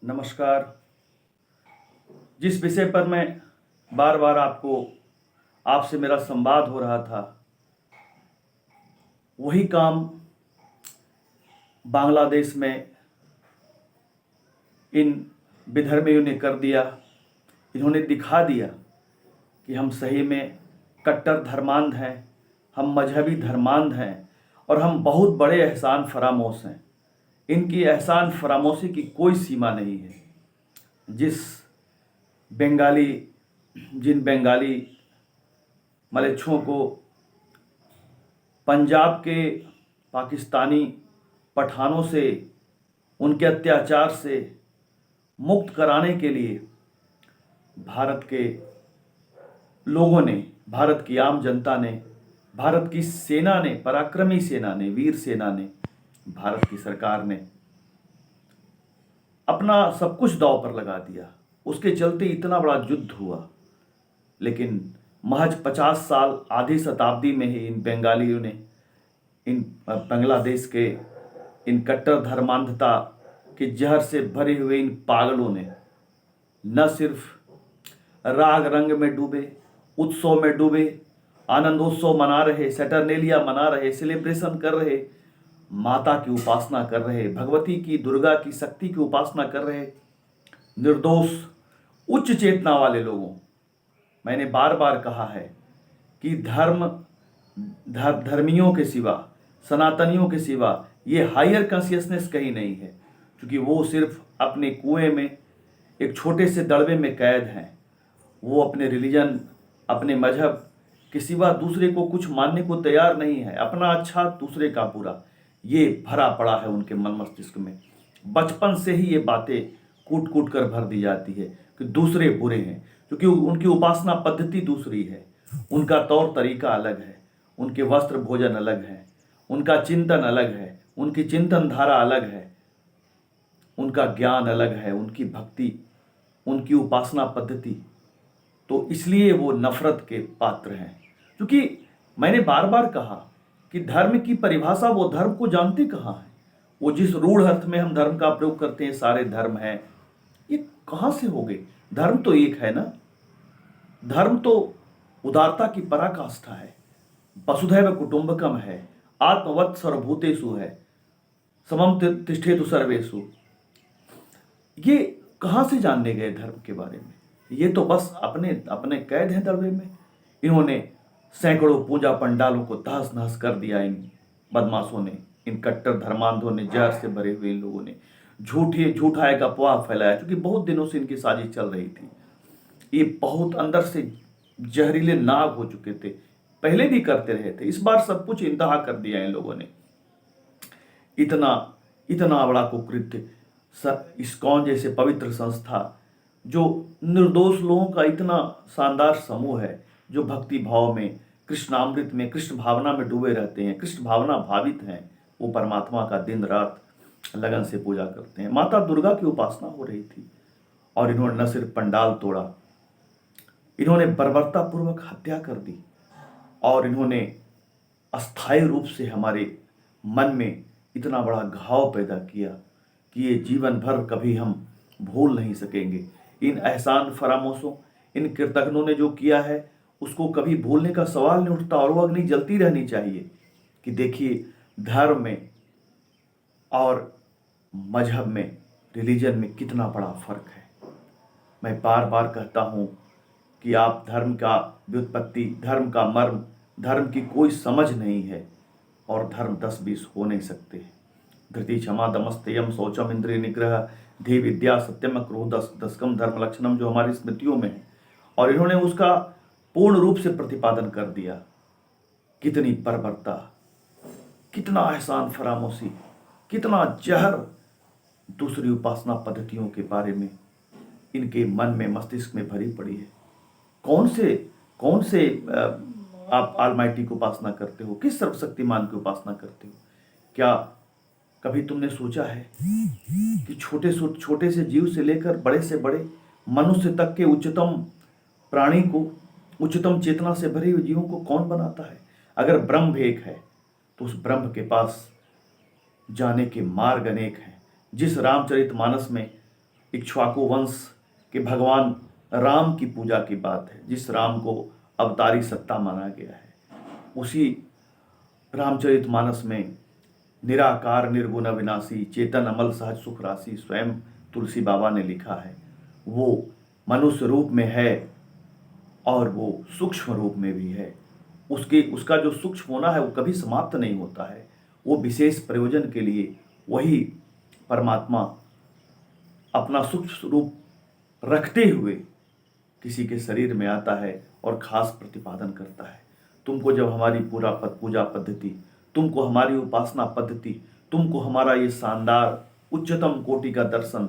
नमस्कार। जिस विषय पर मैं बार बार आपसे मेरा संवाद हो रहा था, वही काम बांग्लादेश में इन विधर्मियों ने कर दिया। इन्होंने दिखा दिया कि हम सही में कट्टर धर्मांध हैं, हम मजहबी धर्मांध हैं और हम बहुत बड़े एहसान फरामोश हैं। इनकी एहसान फरामोशी की कोई सीमा नहीं है। जिन बंगाली मलेच्छों को पंजाब के पाकिस्तानी पठानों से, उनके अत्याचार से मुक्त कराने के लिए भारत के लोगों ने, भारत की आम जनता ने, भारत की सेना ने, पराक्रमी सेना ने, वीर सेना ने, भारत की सरकार ने अपना सब कुछ दांव पर लगा दिया। उसके चलते इतना बड़ा युद्ध हुआ। लेकिन महज 50 साल, आधी शताब्दी में ही इन बंगालियों ने, इन बांग्लादेश के इन कट्टर धर्मांधता के जहर से भरे हुए इन पागलों ने न सिर्फ राग रंग में डूबे, उत्सव में डूबे, आनंदोत्सव मना रहे, सैटरनेलिया मना रहे, सेलिब्रेशन कर रहे, माता की उपासना कर रहे, भगवती की, दुर्गा की, शक्ति की उपासना कर रहे निर्दोष उच्च चेतना वाले लोगों। मैंने बार बार कहा है कि धर्मियों के सिवा, सनातनियों के सिवा ये हायर कॉन्शियसनेस कहीं नहीं है, क्योंकि वो सिर्फ अपने कुएं में, एक छोटे से दड़बे में कैद हैं। वो अपने रिलीजन, अपने मजहब के सिवा दूसरे को कुछ मानने को तैयार नहीं है। अपना अच्छा, दूसरे का बुरा, ये भरा पड़ा है उनके मन मस्तिष्क में। बचपन से ही ये बातें कूट कूट कर भर दी जाती है कि दूसरे बुरे हैं, क्योंकि उनकी उपासना पद्धति दूसरी है, उनका तौर तरीका अलग है, उनके वस्त्र भोजन अलग है, उनका चिंतन अलग है, उनकी चिंतन धारा अलग है, उनका ज्ञान अलग है, उनकी भक्ति, उनकी उपासना पद्धति। तो इसलिए वो नफरत के पात्र हैं। क्योंकि मैंने बार बार कहा कि धर्म की परिभाषा, वो धर्म को जानते कहाँ हैं। वो जिस रूढ़ अर्थ में हम धर्म का प्रयोग करते हैं, सारे धर्म हैं, ये कहाँ से हो गए? धर्म तो एक है ना। धर्म तो उदारता की पराकाष्ठा है, वसुधैव कुटुंबकम है, आत्मवत् सर्वभूतेषु है, समम तिष्ठेतु सर्वेषु। ये कहाँ से जानने गए धर्म के बारे में? ये तो बस अपने अपने कैद हैं दड़बे में। इन्होंने सैकड़ों पूजा पंडालों को तहस नहस कर दिया। इन बदमाशों ने, इन कट्टर धर्मांधों ने, जहर से भरे हुए इन लोगों ने झूठा एक अफवाह फैलाया, क्योंकि बहुत दिनों से इनकी साजिश चल रही थी। ये बहुत अंदर से जहरीले नाग हो चुके थे, पहले भी करते रहे थे। इस बार सब कुछ इंतहा कर दिया इन लोगों ने। इतना इतना बड़ा कुकृत्य, इस्कॉन जैसे पवित्र संस्था, जो निर्दोष लोगों का इतना शानदार समूह है, जो भक्ति भाव में, कृष्णामृत में, कृष्ण भावना में डूबे रहते हैं, कृष्ण भावना भावित हैं, वो परमात्मा का दिन रात लगन से पूजा करते हैं। माता दुर्गा की उपासना हो रही थी और इन्होंने न सिर्फ पंडाल तोड़ा, इन्होंने बर्बरतापूर्वक हत्या कर दी और इन्होंने अस्थायी रूप से हमारे मन में इतना बड़ा घाव पैदा किया कि ये जीवन भर कभी हम भूल नहीं सकेंगे। इन एहसान फरामोशों, इन कृतघ्नों ने जो किया है, उसको कभी भूलने का सवाल नहीं उठता और वो अग्नि जलती रहनी चाहिए कि देखिए, धर्म में और मजहब में, रिलीजन में कितना बड़ा फर्क है। मैं बार बार कहता हूँ कि आप धर्म का व्युत्पत्ति, धर्म का मर्म, धर्म की कोई समझ नहीं है और धर्म 10-20 हो नहीं सकते। धृति क्षमा दमस्तयम शौचम इंद्रिय निग्रह धी विद्या सत्यम क्रोध दशकम धर्म लक्षणम, जो हमारी स्मृतियों में है, और इन्होंने उसका पूर्ण रूप से प्रतिपादन कर दिया। कितनी बर्बरता, कितना एहसान फरामोशी, कितना जहर दूसरी उपासना पद्धतियों के बारे में इनके मन में, मस्तिष्क में भरी पड़ी है। कौन से आप ऑलमाइटी की उपासना करते हो? किस सर्वशक्तिमान की उपासना करते हो? क्या कभी तुमने सोचा है कि छोटे से जीव से लेकर बड़े से बड़े मनुष्य तक के उच्चतम प्राणी को, उच्चतम चेतना से भरे हुए जीवों को कौन बनाता है? अगर ब्रह्म एक है तो उस ब्रह्म के पास जाने के मार्ग अनेक हैं। जिस रामचरितमानस में इक्ष्वाकु वंश के भगवान राम की पूजा की बात है, जिस राम को अवतारी सत्ता माना गया है। उसी रामचरितमानस में निराकार निर्गुण अविनाशी चेतन अमल सहज सुख राशि स्वयं तुलसी बाबा ने लिखा है। वो मनुष्य रूप में है और वो सूक्ष्म रूप में भी है। उसका जो सूक्ष्म होना है वो कभी समाप्त नहीं होता है। वो विशेष प्रयोजन के लिए वही परमात्मा अपना सूक्ष्म रूप रखते हुए किसी के शरीर में आता है और खास प्रतिपादन करता है। तुमको जब हमारी पूजा पद्धति, तुमको हमारी उपासना पद्धति, तुमको हमारा ये शानदार उच्चतम कोटि का दर्शन,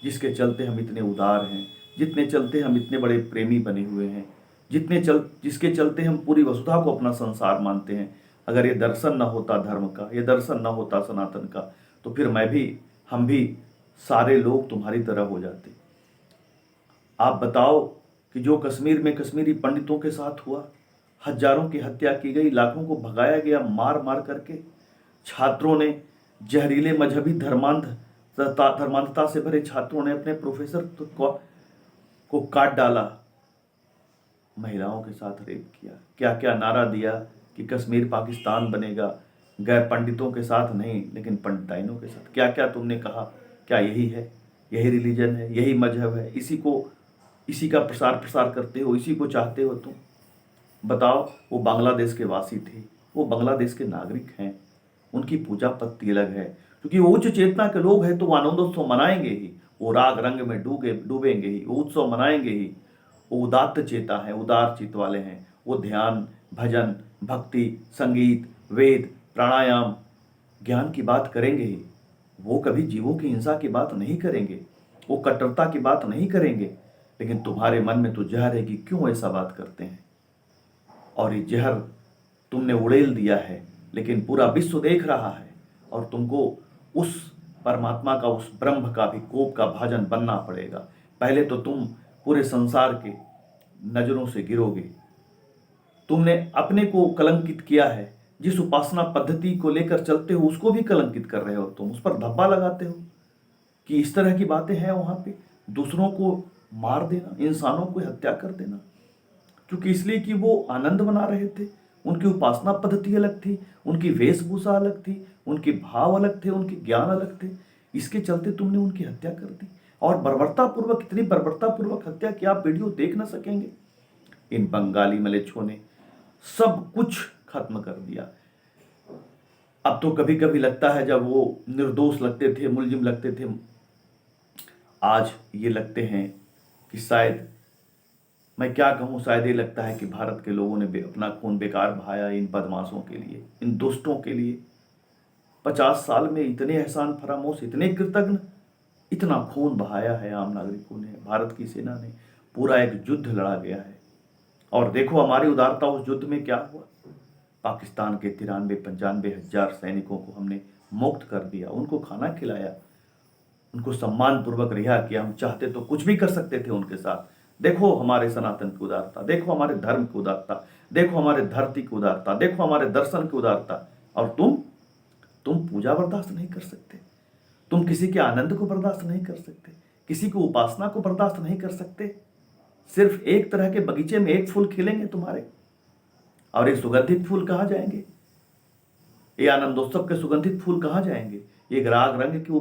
जिसके चलते हम इतने उदार हैं, जितने चलते हम इतने बड़े प्रेमी बने हुए हैं, जिसके चलते हम पूरी वसुधा को अपना संसार मानते हैं, अगर ये दर्शन न होता धर्म का, ये दर्शन न होता सनातन का, तो फिर हम भी सारे लोग तुम्हारी तरह हो जाते। आप बताओ कि जो कश्मीर में कश्मीरी पंडितों के साथ हुआ, हजारों की हत्या की गई, लाखों को भगाया गया मार मार करके, छात्रों ने जहरीले मजहबी धर्मांधता से भरे छात्रों ने अपने प्रोफेसर को काट डाला, महिलाओं के साथ रेप किया, क्या क्या नारा दिया कि कश्मीर पाकिस्तान बनेगा, गैर पंडितों के साथ नहीं लेकिन पंडिताइनों के साथ, क्या क्या तुमने कहा। क्या यही है, यही रिलीजन है, यही मजहब है, इसी का प्रसार करते हो, इसी को चाहते हो तुम। बताओ, वो बांग्लादेश के वासी थे, वो बांग्लादेश के नागरिक हैं, उनकी पूजा पद्धति अलग है, क्योंकि वो उच्च चेतना के लोग हैं तो वो आनंदोत्सव मनाएंगे ही, वो राग रंग में डूबेंगे ही, वो उत्सव मनाएंगे ही। वो उदात्त चेता है, उदार चित्त वाले हैं, वो ध्यान, भजन, भक्ति, संगीत, वेद, प्राणायाम, ज्ञान की बात करेंगे ही। वो कभी जीवों की हिंसा की बात नहीं करेंगे, वो कट्टरता की बात नहीं करेंगे। लेकिन तुम्हारे मन में तो जहर है कि क्यों ऐसा बात करते हैं, और ये जहर तुमने उड़ेल दिया है, लेकिन पूरा विश्व देख रहा है और तुमको उस परमात्मा का, उस ब्रह्म का भी कोप का भाजन बनना पड़ेगा। पहले तो तुम पूरे संसार के नजरों से गिरोगे। तुमने अपने को कलंकित किया है, जिस उपासना पद्धति को लेकर चलते हो उसको भी कलंकित कर रहे हो, तुम उस पर धब्बा लगाते हो कि इस तरह की बातें हैं वहां पे, दूसरों को मार देना, इंसानों को हत्या कर देना, क्योंकि इसलिए कि वो आनंद मना रहे थे। उनकी उपासना पद्धति अलग थी, उनकी वेशभूषा अलग थी, उनके भाव अलग थे, उनके ज्ञान अलग थे, इसके चलते तुमने उनकी हत्या कर दी। और बर्बरतापूर्वक, इतनी बर्बरतापूर्वक हत्या कि आप वीडियो देख ना सकेंगे। इन बंगाली मलेच्छों ने सब कुछ खत्म कर दिया। अब तो कभी कभी लगता है, जब वो निर्दोष लगते थे, मुलजिम लगते थे, आज ये लगते हैं कि शायद, मैं क्या कहूँ, शायद ये लगता है कि भारत के लोगों ने अपना खून बेकार बहाया इन बदमाशों के लिए, इन दुष्टों के लिए। 50 साल में इतने एहसान फरामोश, इतने कृतज्ञ, इतना खून बहाया है आम नागरिकों ने, भारत की सेना ने पूरा एक युद्ध लड़ा गया है। और देखो हमारी उदारता उस युद्ध में क्या हुआ। पाकिस्तान के 93-95 हजार सैनिकों को हमने मुक्त कर दिया, उनको खाना खिलाया, उनको सम्मान पूर्वक रिहा किया। हम चाहते तो कुछ भी कर सकते थे उनके साथ। देखो हमारे सनातन की उदारता, देखो हमारे धर्म की उदारता, देखो हमारे धरती की उदारता, देखो हमारे दर्शन की उदारता। और तुम पूजा बर्दाश्त नहीं कर सकते, तुम किसी के आनंद को बर्दाश्त नहीं कर सकते, किसी को उपासना को बर्दाश्त नहीं कर सकते। सिर्फ एक तरह के बगीचे में एक फूल खिलेंगे तुम्हारे, और ये सुगंधित फूल कहाँ जाएंगे, ये आनंदोत्सव के सुगंधित फूल कहाँ जाएंगे, ये राग रंग के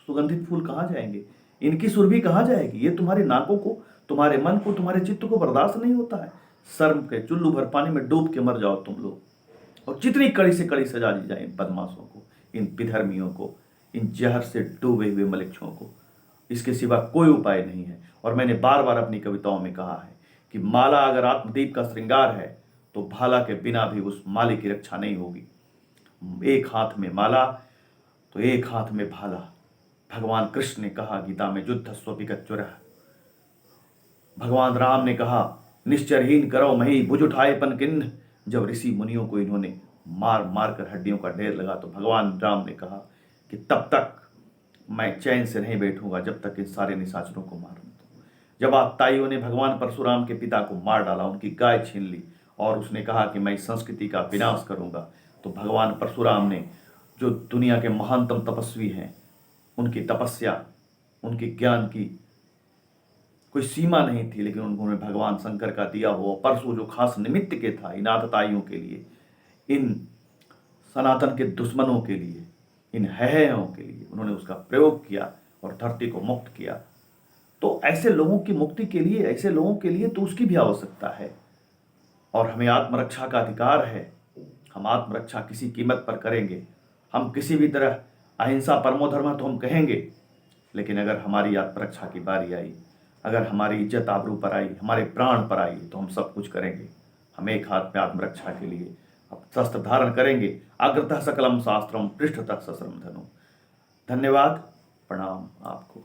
सुगंधित फूल कहाँ जाएंगे, इनकी सुरभि कहाँ जाएगी। ये तुम्हारी नाकों को, तुम्हारे मन को, तुम्हारे चित्त को बर्दाश्त नहीं होता है। शर्म के चुल्लू भर पानी में डूब के मर जाओ तुम लोग, और जितनी कड़ी से कड़ी सजा दी जाए इन बदमाशों को, इन विधर्मियों को, इन जहर से डूबे हुए मलेच्छों को। इसके सिवा कोई उपाय नहीं है। और मैंने बार बार अपनी कविताओं में कहा है कि माला अगर आत्मदीप का श्रृंगार है तो भाला के बिना भी उस माले की रक्षा नहीं होगी। एक हाथ में माला तो एक हाथ में भाला। भगवान कृष्ण ने कहा गीता में, युद्धस्व विगतज्वरः। भगवान राम ने कहा, निश्चरहीन करो मही भुज उठाएपन किन्ह। जब ऋषि मुनियों को इन्होंने मार मार कर हड्डियों का ढेर लगा, तो भगवान राम ने कहा कि तब तक मैं चैन से नहीं बैठूंगा जब तक इन सारे निशाचरों को मार न दूं। जब आताइयों ने भगवान परशुराम के पिता को मार डाला, उनकी गाय छीन ली, और उसने कहा कि मैं इस संस्कृति का विनाश करूंगा, तो भगवान परशुराम ने, जो दुनिया के महानतम तपस्वी हैं, उनकी तपस्या, उनके ज्ञान की कोई सीमा नहीं थी, लेकिन उन्होंने भगवान शंकर का दिया हुआ परशु जो खास निमित्त के था इन आतताइयों के लिए, इन सनातन के दुश्मनों के लिए, इन हैयों के लिए उन्होंने उसका प्रयोग किया और धरती को मुक्त किया। तो ऐसे लोगों की मुक्ति के लिए, ऐसे लोगों के लिए तो उसकी भी आवश्यकता है, और हमें आत्मरक्षा का अधिकार है। हम आत्मरक्षा किसी कीमत पर करेंगे। हम किसी भी तरह अहिंसा परमो धर्मः तो हम कहेंगे, लेकिन अगर हमारी आत्मरक्षा की बारी आई, अगर हमारी इज्जत आबरू पर आई, हमारे प्राण पर आई, तो हम सब कुछ करेंगे। हम एक हाथ में आत्मरक्षा के लिए अब शस्त्र धारण करेंगे। अग्रतः सकलम शास्त्रम पृष्ठतः सस्त्रम धनु। धन्यवाद, प्रणाम आपको।